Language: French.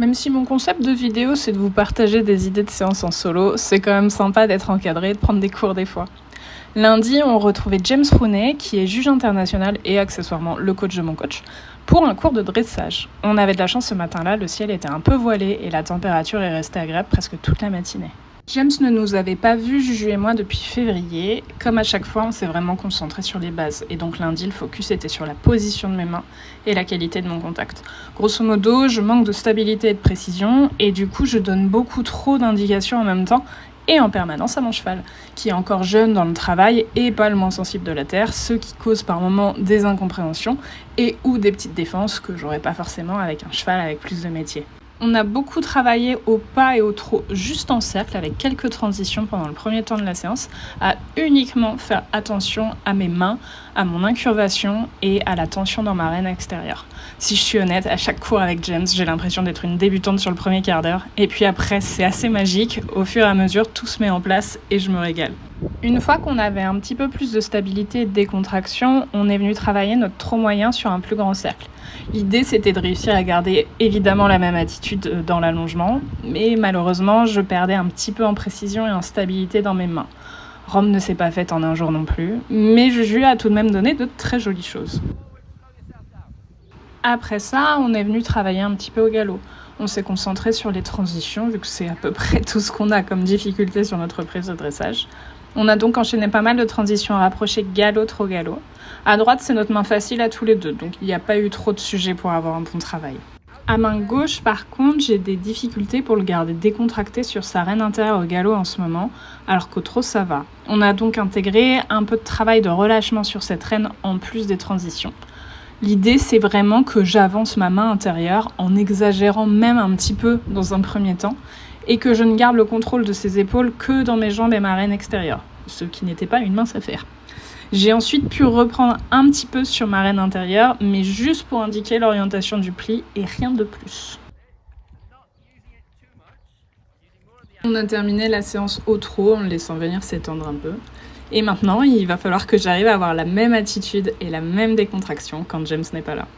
Même si mon concept de vidéo, c'est de vous partager des idées de séances en solo, c'est quand même sympa d'être encadré et de prendre des cours des fois. Lundi, on retrouvait James Rooney, qui est juge international et accessoirement le coach de mon coach, pour un cours de dressage. On avait de la chance ce matin-là, le ciel était un peu voilé et la température est restée agréable presque toute la matinée. James ne nous avait pas vus, Juju et moi, depuis février. Comme à chaque fois, on s'est vraiment concentré sur les bases. Et donc lundi, le focus était sur la position de mes mains et la qualité de mon contact. Grosso modo, je manque de stabilité et de précision, et du coup, je donne beaucoup trop d'indications en même temps et en permanence à mon cheval, qui est encore jeune dans le travail et pas le moins sensible de la terre, ce qui cause par moments des incompréhensions et ou des petites défenses que j'aurais pas forcément avec un cheval avec plus de métier. On a beaucoup travaillé au pas et au trot juste en cercle avec quelques transitions pendant le premier temps de la séance, à uniquement faire attention à mes mains, à mon incurvation et à la tension dans ma rêne extérieure. Si je suis honnête, à chaque cours avec James, j'ai l'impression d'être une débutante sur le premier quart d'heure, et puis après c'est assez magique, au fur et à mesure tout se met en place et je me régale. Une fois qu'on avait un petit peu plus de stabilité et de décontraction, on est venu travailler notre trot moyen sur un plus grand cercle. L'idée, c'était de réussir à garder évidemment la même attitude dans l'allongement, mais malheureusement, je perdais un petit peu en précision et en stabilité dans mes mains. Rome ne s'est pas faite en un jour non plus, mais Juju a tout de même donné de très jolies choses. Après ça, on est venu travailler un petit peu au galop. On s'est concentré sur les transitions, vu que c'est à peu près tout ce qu'on a comme difficulté sur notre prise de dressage. On a donc enchaîné pas mal de transitions rapprochées galop-trot-galop. À droite, c'est notre main facile à tous les deux, donc il n'y a pas eu trop de sujets pour avoir un bon travail. À main gauche, par contre, j'ai des difficultés pour le garder décontracté sur sa rêne intérieure au galop en ce moment, alors qu'au trot, ça va. On a donc intégré un peu de travail de relâchement sur cette rêne en plus des transitions. L'idée, c'est vraiment que j'avance ma main intérieure en exagérant même un petit peu dans un premier temps, et que je ne garde le contrôle de ses épaules que dans mes jambes et ma rêne extérieure, ce qui n'était pas une mince affaire. J'ai ensuite pu reprendre un petit peu sur ma rêne intérieure, mais juste pour indiquer l'orientation du pli et rien de plus. On a terminé la séance au trot en le laissant venir s'étendre un peu. Et maintenant, il va falloir que j'arrive à avoir la même attitude et la même décontraction quand James n'est pas là.